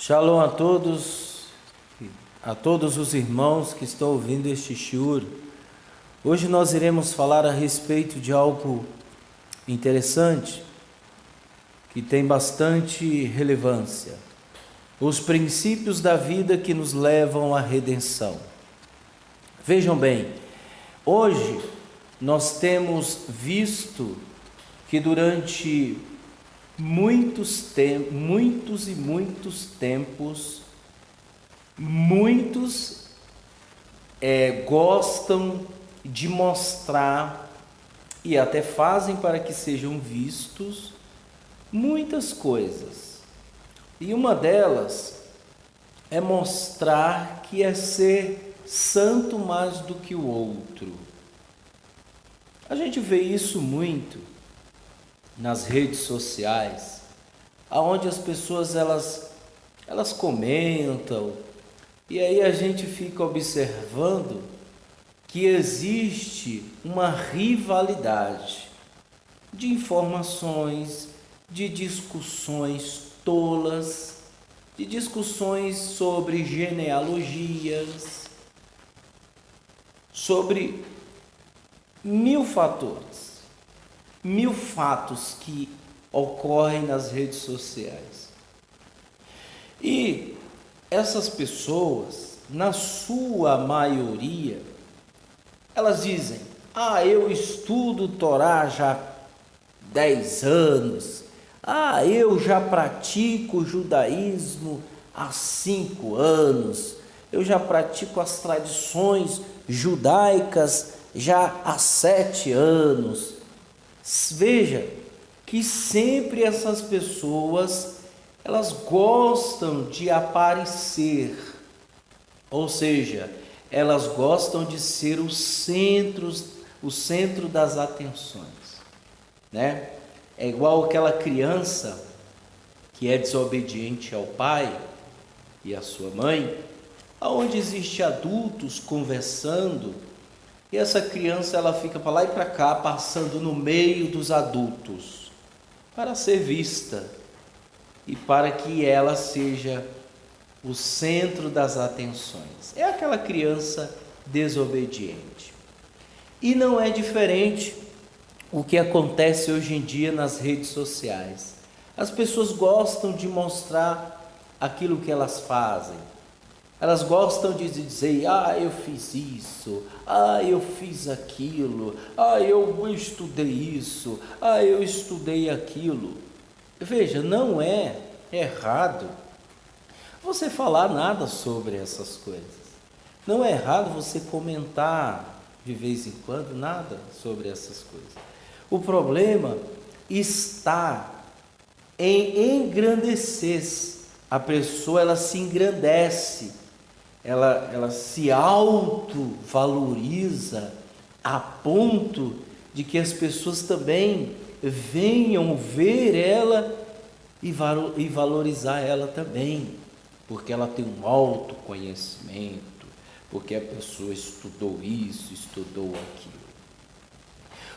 Shalom a todos os irmãos que estão ouvindo este shiur. Hoje nós iremos falar a respeito de algo interessante, que tem bastante relevância. Os princípios da vida que nos levam à redenção. Vejam bem, hoje nós temos visto que durante muitos tempos, gostam de mostrar e até fazem para que sejam vistos muitas coisas. E uma delas é mostrar que é ser santo mais do que o outro. A gente vê isso muito nas redes sociais, aonde as pessoas elas comentam, e aí a gente fica observando que existe uma rivalidade de informações, de discussões tolas, de discussões sobre genealogias, sobre mil fatores, mil fatos que ocorrem nas redes sociais. E essas pessoas, na sua maioria, elas dizem: eu estudo Torá já há 10 anos, eu já pratico o judaísmo há 5 anos, eu já pratico as tradições judaicas já há 7 anos. Veja que sempre essas pessoas, elas gostam de aparecer, ou seja, elas gostam de ser o centro das atenções, né? É igual aquela criança que é desobediente ao pai e à sua mãe, aonde existe adultos conversando, e essa criança ela fica para lá e para cá, passando no meio dos adultos, para ser vista e para que ela seja o centro das atenções. É aquela criança desobediente. E não é diferente o que acontece hoje em dia nas redes sociais. As pessoas gostam de mostrar aquilo que elas fazem. Elas gostam de dizer: eu fiz isso, eu fiz aquilo, eu estudei isso, eu estudei aquilo. Veja, não é errado você falar nada sobre essas coisas. Não é errado você comentar de vez em quando nada sobre essas coisas. O problema está em engrandecer. A pessoa ela se engrandece, ela se autovaloriza a ponto de que as pessoas também venham ver ela e valorizar ela também, porque ela tem um autoconhecimento, porque a pessoa estudou isso, estudou aquilo.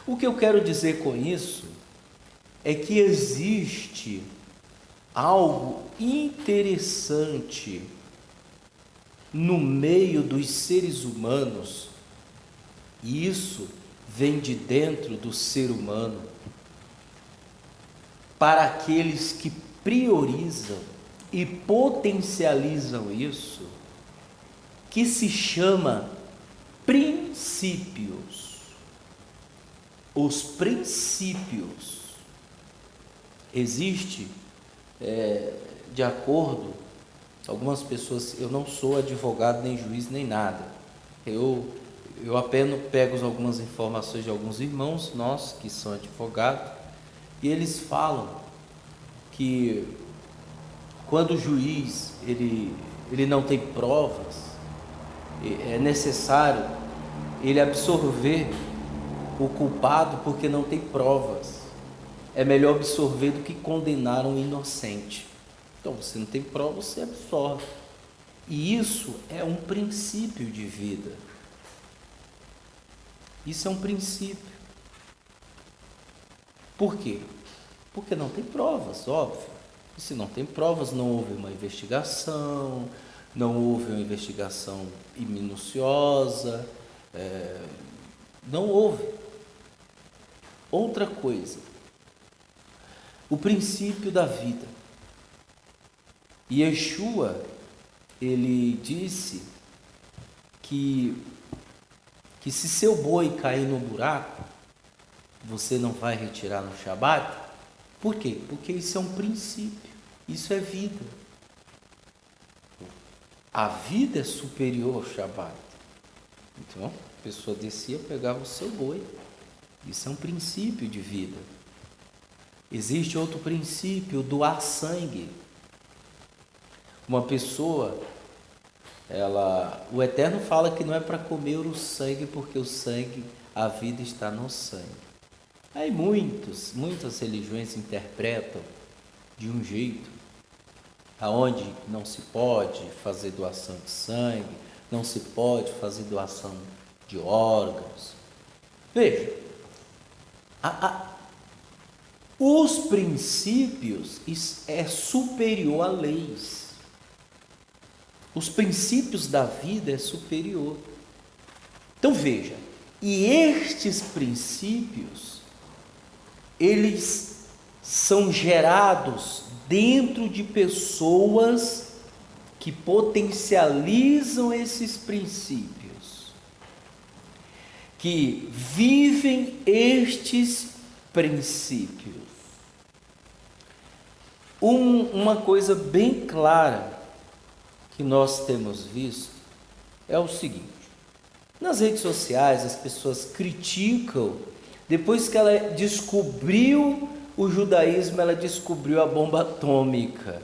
O que eu quero dizer com isso é que existe algo interessante no meio dos seres humanos, e isso vem de dentro do ser humano, para aqueles que priorizam e potencializam isso, que se chama princípios. Os princípios existem, de acordo, algumas pessoas, eu não sou advogado, nem juiz, nem nada, eu apenas pego algumas informações de alguns irmãos nossos que são advogados, e eles falam que quando o juiz ele não tem provas, é necessário ele absolver o culpado porque não tem provas. É melhor absolver do que condenar um inocente. Então, você não tem prova, você absolve. E isso é um princípio de vida. Isso é um princípio. Por quê? Porque não tem provas, óbvio. Se não tem provas, não houve uma investigação, não houve uma investigação minuciosa, não houve. Outra coisa, o princípio da vida. Yeshua, ele disse que se seu boi cair no buraco, você não vai retirar no Shabat. Por quê? Porque isso é um princípio, isso é vida. A vida é superior ao Shabat. Então, a pessoa descia, pegava o seu boi. Isso é um princípio de vida. Existe outro princípio, doar sangue. Uma pessoa, o Eterno fala que não é para comer o sangue, porque o sangue, a vida está no sangue. Aí muitas religiões interpretam de um jeito, aonde não se pode fazer doação de sangue, não se pode fazer doação de órgãos. Veja, os princípios é superior a leis. Os princípios da vida é superior. Então veja, e estes princípios, eles são gerados dentro de pessoas que potencializam esses princípios, que vivem estes princípios. Uma coisa bem clara que nós temos visto é o seguinte: nas redes sociais as pessoas criticam. Depois que ela descobriu o judaísmo, ela descobriu a bomba atômica.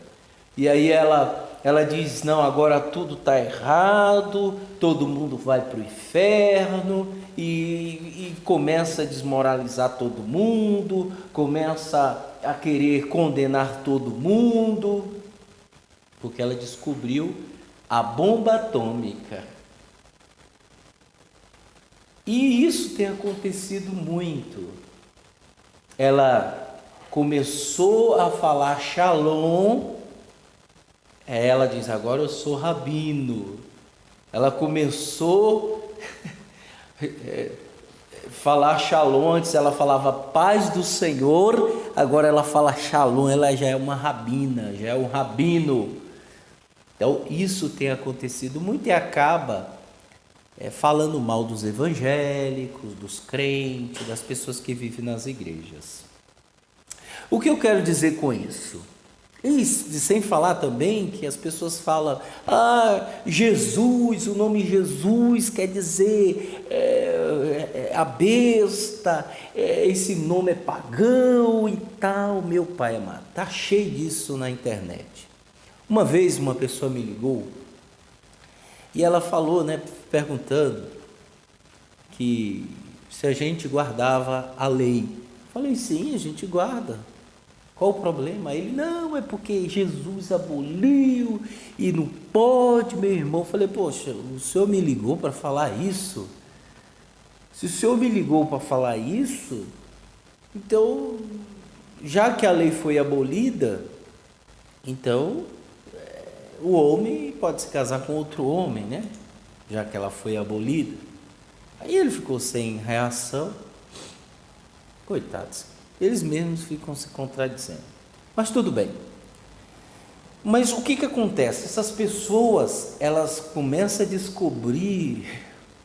E aí ela diz, não, agora tudo está errado, todo mundo vai para o inferno, e começa a desmoralizar todo mundo, começa a querer condenar todo mundo, porque ela descobriu a bomba atômica. E isso tem acontecido muito. Ela começou a falar shalom, ela diz, agora eu sou rabino. Ela começou a falar shalom, antes ela falava paz do Senhor, agora ela fala shalom, ela já é uma rabina, já é um rabino. Então isso tem acontecido muito e acaba falando mal dos evangélicos, dos crentes, das pessoas que vivem nas igrejas. O que eu quero dizer com isso? E sem falar também que as pessoas falam, Jesus, o nome Jesus quer dizer a besta, esse nome é pagão e tal. Meu pai amado, está cheio disso na internet. Uma vez uma pessoa me ligou e ela falou, perguntando que se a gente guardava a lei. Falei, sim, a gente guarda. Qual o problema? Ele, não, é porque Jesus aboliu e não pode, meu irmão. Falei, poxa, o senhor me ligou para falar isso? Se o senhor me ligou para falar isso, então, já que a lei foi abolida, então o homem pode se casar com outro homem, né? Já que ela foi abolida. Aí ele ficou sem reação. Coitados, eles mesmos ficam se contradizendo. Mas tudo bem. Mas o que acontece? Essas pessoas, elas começam a descobrir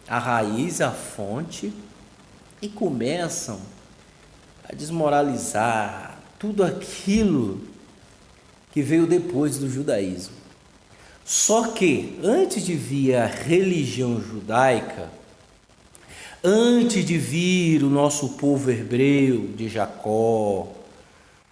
a raiz, a fonte, e começam a desmoralizar tudo aquilo que veio depois do judaísmo. Só que, antes de vir a religião judaica, antes de vir o nosso povo hebreu de Jacó,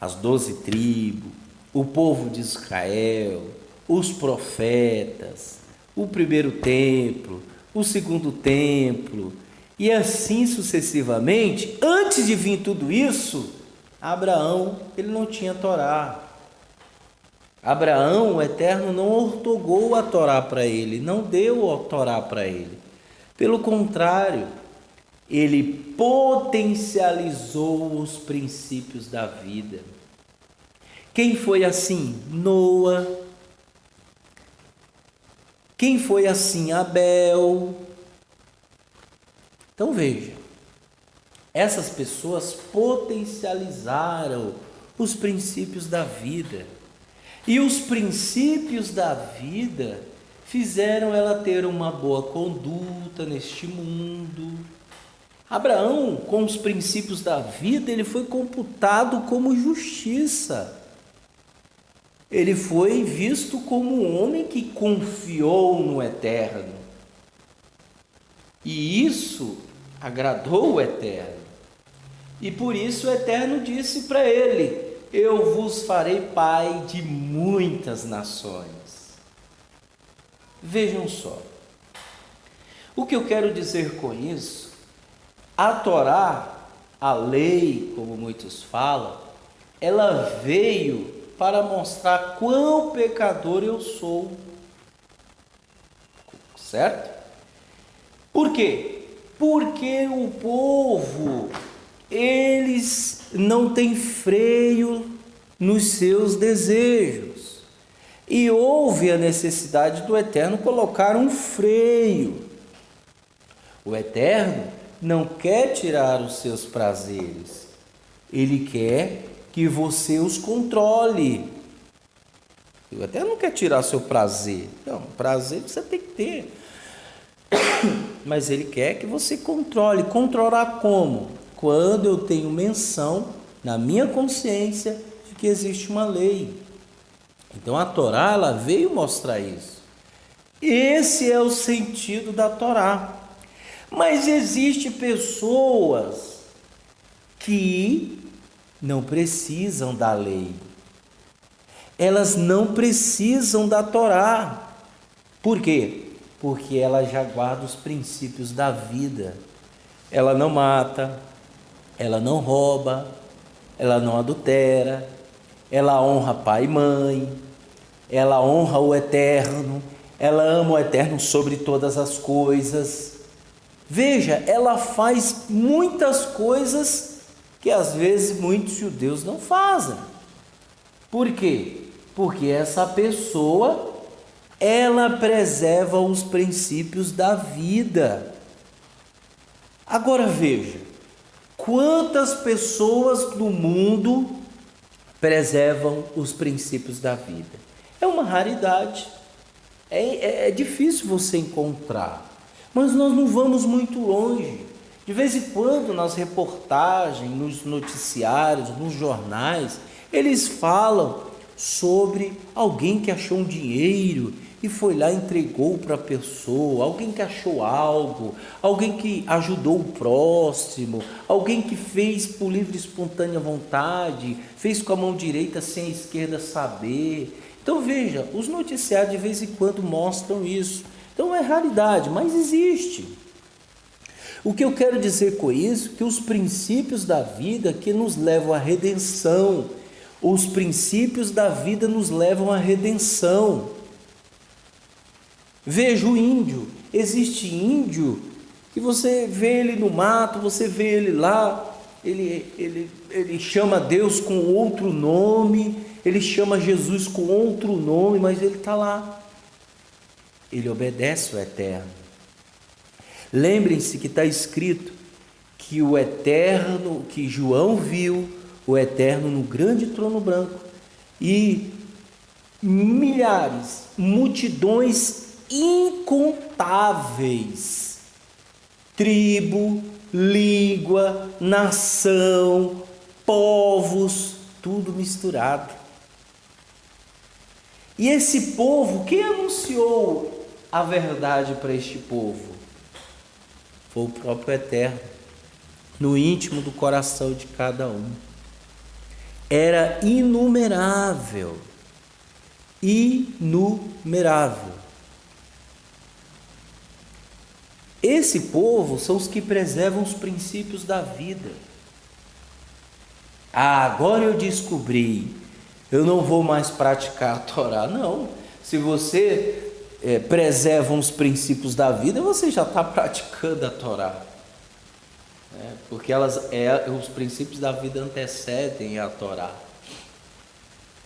as 12 tribos, o povo de Israel, os profetas, o primeiro templo, o segundo templo, e assim sucessivamente, antes de vir tudo isso, Abraão, ele não tinha Torá. Abraão, o Eterno, não outorgou a Torá para ele, não deu a Torá para ele. Pelo contrário, ele potencializou os princípios da vida. Quem foi assim? Noa. Quem foi assim? Abel. Então veja, essas pessoas potencializaram os princípios da vida. E os princípios da vida fizeram ela ter uma boa conduta neste mundo. Abraão, com os princípios da vida, ele foi computado como justiça. Ele foi visto como um homem que confiou no Eterno. E isso agradou o Eterno. E por isso o Eterno disse para ele: eu vos farei pai de muitas nações. Vejam só. O que eu quero dizer com isso? A Torá, a lei, como muitos falam, ela veio para mostrar quão pecador eu sou. Certo? Por quê? Porque o povo, eles não têm freio nos seus desejos. E houve a necessidade do Eterno colocar um freio. O Eterno não quer tirar os seus prazeres. Ele quer que você os controle. O Eterno não quer tirar seu prazer. Não, prazer você tem que ter. Mas Ele quer que você controle. Controlar como? Quando eu tenho menção na minha consciência de que existe uma lei. Então a Torá, ela veio mostrar isso. Esse é o sentido da Torá. Mas existem pessoas que não precisam da lei. Elas não precisam da Torá. Por quê? Porque ela já guarda os princípios da vida. Ela não mata, ela não rouba, ela não adultera, ela honra pai e mãe, ela honra o Eterno, ela ama o Eterno sobre todas as coisas. Veja, ela faz muitas coisas que às vezes muitos judeus não fazem. Por quê? Porque essa pessoa, ela preserva os princípios da vida. Agora veja, quantas pessoas no mundo preservam os princípios da vida? É uma raridade, é difícil você encontrar, mas nós não vamos muito longe. De vez em quando, nas reportagens, nos noticiários, nos jornais, eles falam sobre alguém que achou um dinheiro e foi lá e entregou para a pessoa, alguém que achou algo, alguém que ajudou o próximo, alguém que fez por livre e espontânea vontade, fez com a mão direita sem a esquerda saber. Então veja, os noticiários de vez em quando mostram isso. Então é raridade, mas existe. O que eu quero dizer com isso? Que os princípios da vida que nos levam à redenção, os princípios da vida nos levam à redenção. Veja o índio, existe índio que você vê ele no mato, você vê ele lá, ele chama Deus com outro nome, ele chama Jesus com outro nome, mas ele está lá, ele obedece ao Eterno. Lembrem-se que está escrito que o Eterno, que João viu o Eterno no grande trono branco e milhares, multidões incontáveis, tribo, língua, nação, povos, tudo misturado. E esse povo, quem anunciou a verdade para este povo? Foi o próprio Eterno, no íntimo do coração de cada um. Era inumerável, inumerável. Esse povo são os que preservam os princípios da vida. Agora eu descobri, eu não vou mais praticar a Torá. Não, se você preserva os princípios da vida, você já está praticando a Torá. Porque os princípios da vida antecedem a Torá.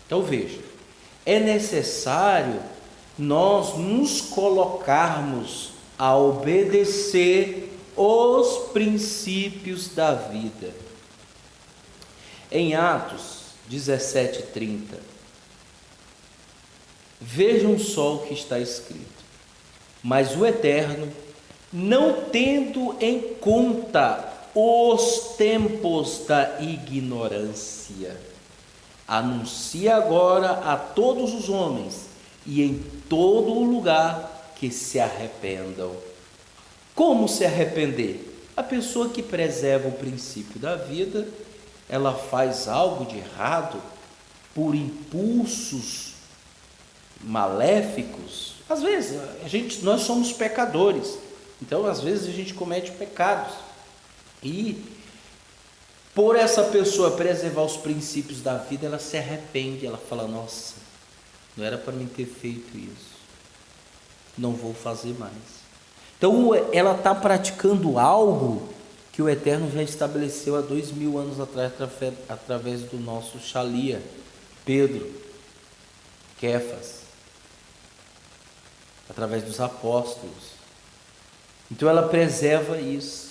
Então veja, é necessário nós nos colocarmos a obedecer os princípios da vida. Em Atos 17:30, vejam só o que está escrito: mas o Eterno, não tendo em conta os tempos da ignorância, anuncia agora a todos os homens e em todo o lugar que se arrependam. Como se arrepender? A pessoa que preserva o princípio da vida, ela faz algo de errado por impulsos maléficos. Às vezes nós somos pecadores, então às vezes a gente comete pecados, e por essa pessoa preservar os princípios da vida, ela se arrepende, ela fala: nossa, não era para mim ter feito isso, não vou fazer mais. Então ela está praticando algo que o Eterno já estabeleceu há 2000 anos atrás, através do nosso Shalia, Pedro, Kéfas, através dos apóstolos. Então ela preserva isso,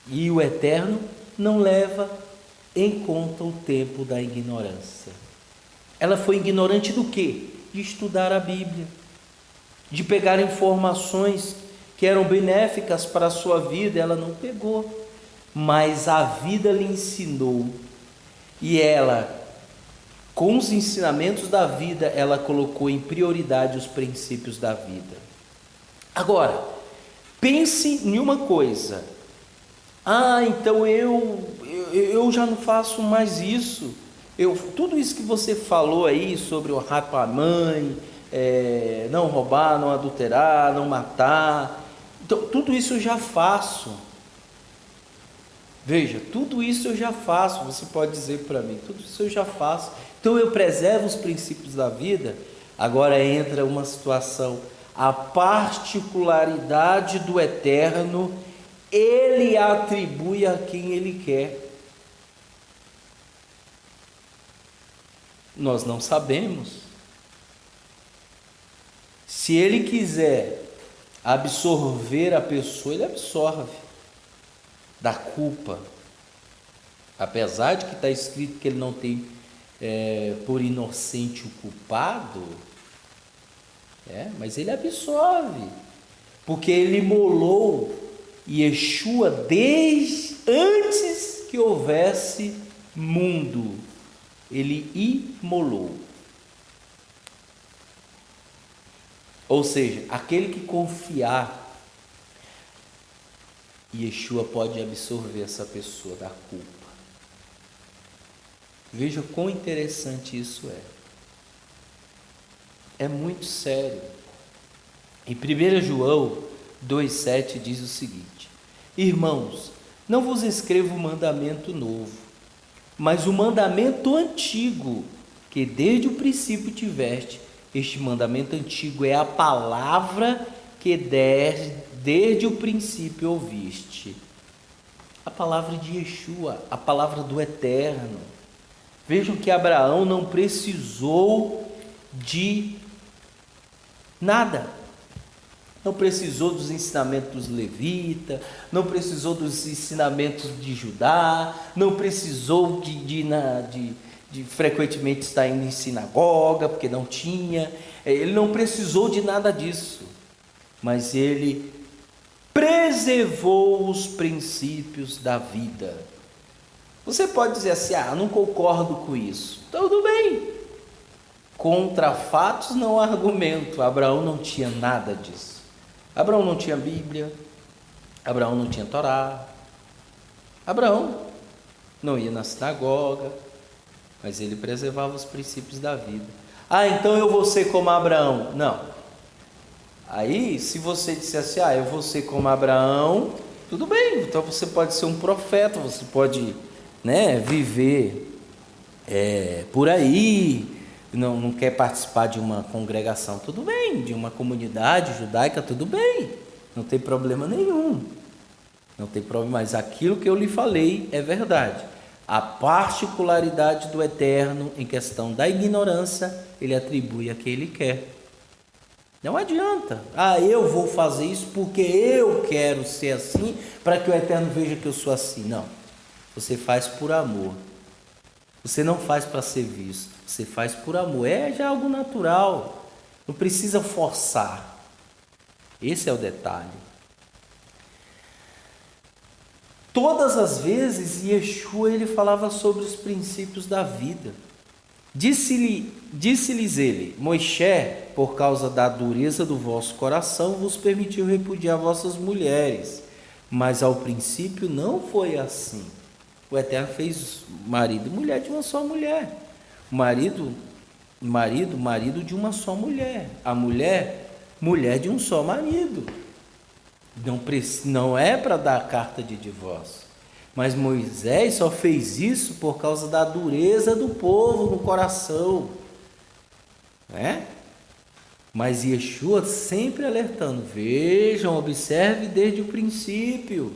e o Eterno não leva em conta o tempo da ignorância. Ela foi ignorante do quê? De estudar a Bíblia, de pegar informações que eram benéficas para a sua vida. Ela não pegou, mas a vida lhe ensinou, e ela, com os ensinamentos da vida, ela colocou em prioridade os princípios da vida. Agora, pense em uma coisa: então eu já não faço mais isso. Tudo isso que você falou aí sobre honrar para a mãe, não roubar, não adulterar, não matar, então, tudo isso eu já faço. Veja, tudo isso eu já faço. Você pode dizer para mim: tudo isso eu já faço, então eu preservo os princípios da vida. Agora entra uma situação: a particularidade do Eterno, Ele atribui a quem Ele quer. Nós não sabemos. Se Ele quiser absorver a pessoa, Ele absorve da culpa, apesar de que está escrito que Ele não tem por inocente o culpado, mas Ele absorve, porque Ele imolou Yeshua desde antes que houvesse mundo. Ele imolou. Ou seja, aquele que confiar, Yeshua pode absorver essa pessoa da culpa. Veja quão interessante isso é. É muito sério. Em 1 João 2,7 diz o seguinte: irmãos, não vos escrevo um mandamento novo, mas o mandamento antigo, que desde o princípio tiveste. Este mandamento antigo é a palavra que desde o princípio ouviste. A palavra de Yeshua, a palavra do Eterno. Vejam que Abraão não precisou de nada. Não precisou dos ensinamentos dos levitas, não precisou dos ensinamentos de Judá, não precisou de frequentemente estar indo em sinagoga, porque não tinha. Ele não precisou de nada disso, mas ele preservou os princípios da vida. Você pode dizer assim: eu não concordo com isso. Tudo bem, contra fatos não há argumento. Abraão não tinha nada disso. Abraão não tinha Bíblia, Abraão não tinha Torá, Abraão não ia na sinagoga, mas ele preservava os princípios da vida. Então eu vou ser como Abraão. Não. Aí, se você disser assim: eu vou ser como Abraão, tudo bem. Então você pode ser um profeta, você pode, viver por aí, não quer participar de uma congregação, tudo bem, de uma comunidade judaica, tudo bem, não tem problema nenhum, não tem problema, mas aquilo que eu lhe falei é verdade. A particularidade do Eterno em questão da ignorância, ele atribui a quem ele quer. Não adianta. Eu vou fazer isso porque eu quero ser assim, para que o Eterno veja que eu sou assim. Não. Você faz por amor. Você não faz para ser visto. Você faz por amor. É já algo natural. Não precisa forçar. Esse é o detalhe. Todas as vezes, Yeshua ele falava sobre os princípios da vida. Disse-lhes ele: Moisés, por causa da dureza do vosso coração, vos permitiu repudiar vossas mulheres. Mas ao princípio não foi assim. O Eterno fez marido e mulher de uma só mulher. Marido de uma só mulher. A mulher de um só marido. Não é para dar carta de divórcio. Mas Moisés só fez isso por causa da dureza do povo no coração. Né? Mas Yeshua sempre alertando. Vejam, observe desde o princípio.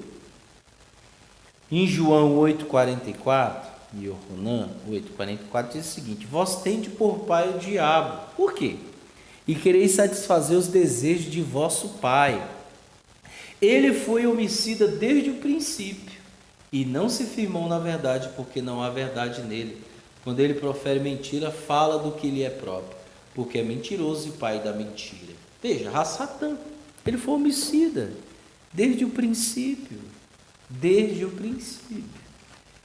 Em João 8,44, e Yohanan 8,44 diz o seguinte: Vós tende por pai o diabo. Por quê? E quereis satisfazer os desejos de vosso pai. Ele foi homicida desde o princípio e não se firmou na verdade, porque não há verdade nele. Quando ele profere mentira, fala do que lhe é próprio, porque é mentiroso e pai da mentira. Veja, Satã, ele foi homicida desde o princípio. Desde o princípio.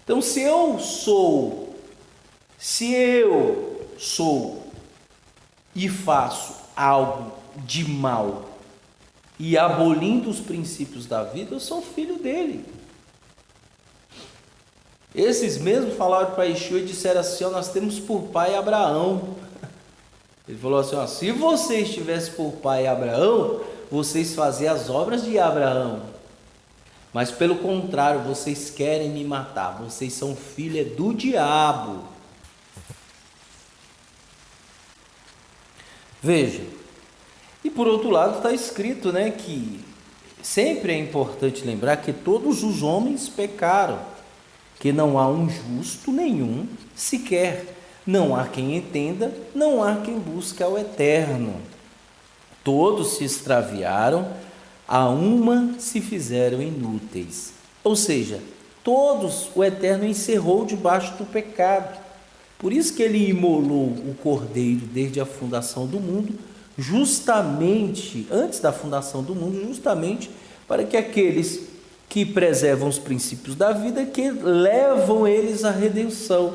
Então, se eu sou e faço algo de mal e abolindo os princípios da vida, eu sou filho dele. Esses mesmos falaram para Yeshua e disseram assim: nós temos por pai Abraão. Ele falou assim: se vocês tivessem por pai Abraão, vocês faziam as obras de Abraão. Mas pelo contrário, vocês querem me matar. Vocês são filha do diabo. Veja. E por outro lado está escrito, né, que sempre é importante lembrar que todos os homens pecaram, que não há um justo nenhum sequer. Não há quem entenda, não há quem busque ao Eterno. Todos se extraviaram, a uma se fizeram inúteis. Ou seja, todos o Eterno encerrou debaixo do pecado. Por isso que ele imolou o cordeiro desde a fundação do mundo, justamente, antes da fundação do mundo, justamente para que aqueles que preservam os princípios da vida, que levam eles à redenção.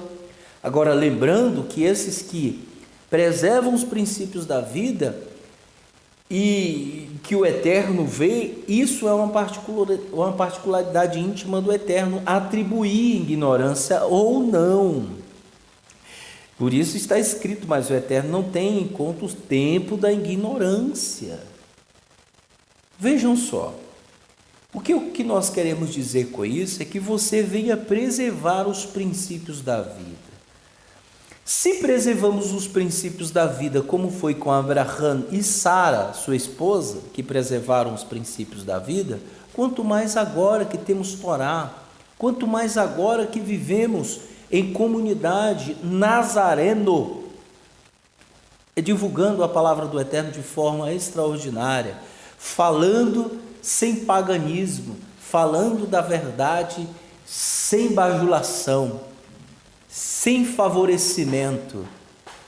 Agora, lembrando que esses que preservam os princípios da vida e que o Eterno vê, isso é uma particularidade íntima do Eterno, atribuir ignorância ou não. Por isso está escrito: mas o Eterno não tem em conta o tempo da ignorância. Vejam só, o que nós queremos dizer com isso é que você venha preservar os princípios da vida. Se preservamos os princípios da vida, como foi com Abraão e Sara, sua esposa, que preservaram os princípios da vida, quanto mais agora que temos Torá, quanto mais agora que vivemos em comunidade nazareno, divulgando a palavra do Eterno de forma extraordinária, falando sem paganismo, falando da verdade sem bajulação, sem favorecimento.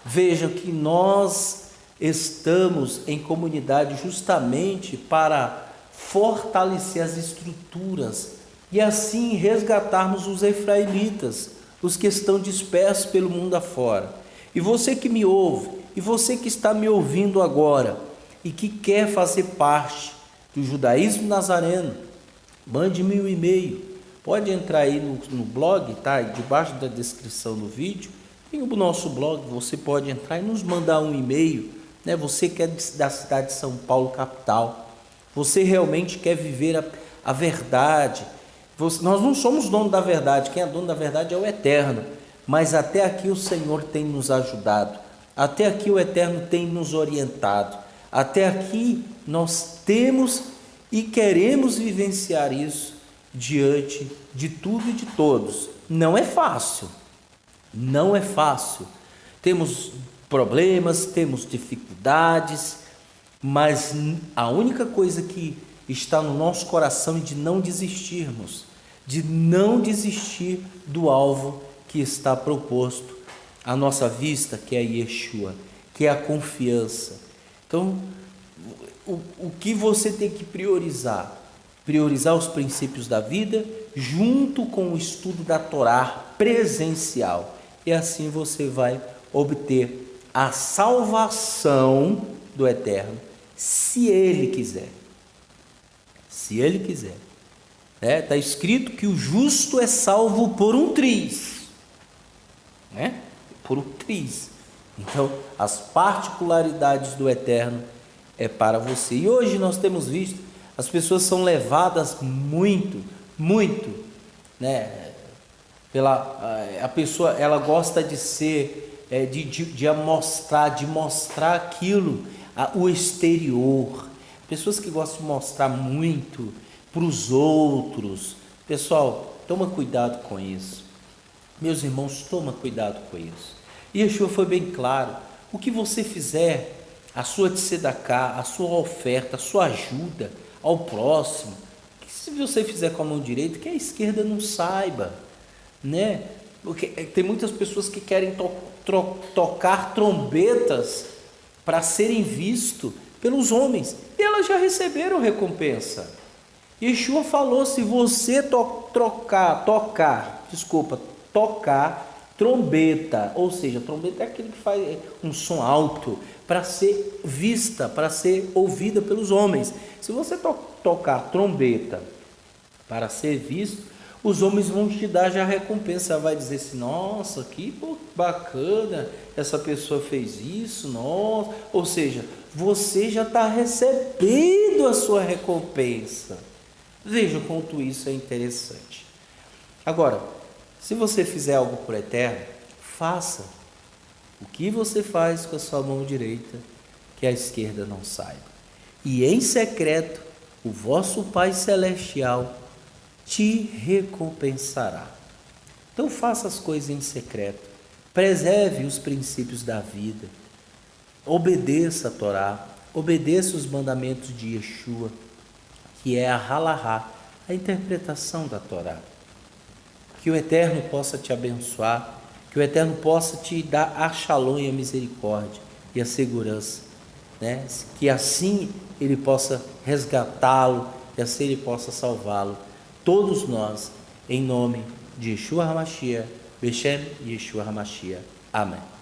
Vejam que nós estamos em comunidade justamente para fortalecer as estruturas e assim resgatarmos os efraimitas, os que estão dispersos pelo mundo afora. E você que me ouve, e você que está me ouvindo agora e que quer fazer parte do judaísmo nazareno, mande-me um e-mail. Pode entrar aí no blog, tá? Debaixo da descrição do vídeo tem o nosso blog. Você pode entrar e nos mandar um e-mail, né? Você que é da cidade de São Paulo, capital, você realmente quer viver a verdade. Nós não somos dono da verdade, quem é dono da verdade é o Eterno. Mas até aqui o Senhor tem nos ajudado, até aqui o Eterno tem nos orientado, até aqui nós temos e queremos vivenciar isso diante de tudo e de todos. não é fácil. Não é fácil. Temos problemas, temos dificuldades, mas a única coisa que está no nosso coração é de não desistirmos, de não desistir do alvo que está proposto à nossa vista, que é Yeshua, que é a confiança. Então, o que você tem que priorizar? Priorizar os princípios da vida junto com o estudo da Torá presencial. E assim você vai obter a salvação do Eterno, se Ele quiser. Se Ele quiser. Está escrito que o justo é salvo por um triz. Por um triz. Então, as particularidades do Eterno é para você. E hoje nós temos visto, as pessoas são levadas muito, a pessoa, ela gosta de ser, de mostrar aquilo, o exterior. Pessoas que gostam de mostrar muito para os outros. Pessoal, toma cuidado com isso. Meus irmãos, toma cuidado com isso. E Yeshua foi bem claro: o que você fizer, a sua tzedakah, a sua oferta, a sua ajuda ao próximo, que se você fizer com a mão direita, que a esquerda não saiba, Porque tem muitas pessoas que querem tocar trombetas para serem vistos pelos homens, e elas já receberam recompensa. Yeshua falou: se você tocar trombeta, ou seja, trombeta é aquele que faz um som alto, para ser vista, para ser ouvida pelos homens. Se você tocar trombeta para ser visto, os homens vão te dar já a recompensa. Vai dizer assim: nossa, que bacana, essa pessoa fez isso, nossa. Ou seja, você já está recebendo a sua recompensa. Veja quanto isso é interessante. Agora, se você fizer algo por Eterno, faça. O que você faz com a sua mão direita, que a esquerda não saiba. E em secreto, o vosso Pai Celestial te recompensará. Então faça as coisas em secreto. Preserve os princípios da vida. Obedeça a Torá. Obedeça os mandamentos de Yeshua, que é a halahá, a interpretação da Torá. Que o Eterno possa te abençoar, que o Eterno possa te dar a shalom e a misericórdia e a segurança, que assim Ele possa resgatá-lo e assim Ele possa salvá-lo. Todos nós, em nome de Yeshua HaMashiach, Beshem Yeshua HaMashiach. Amém.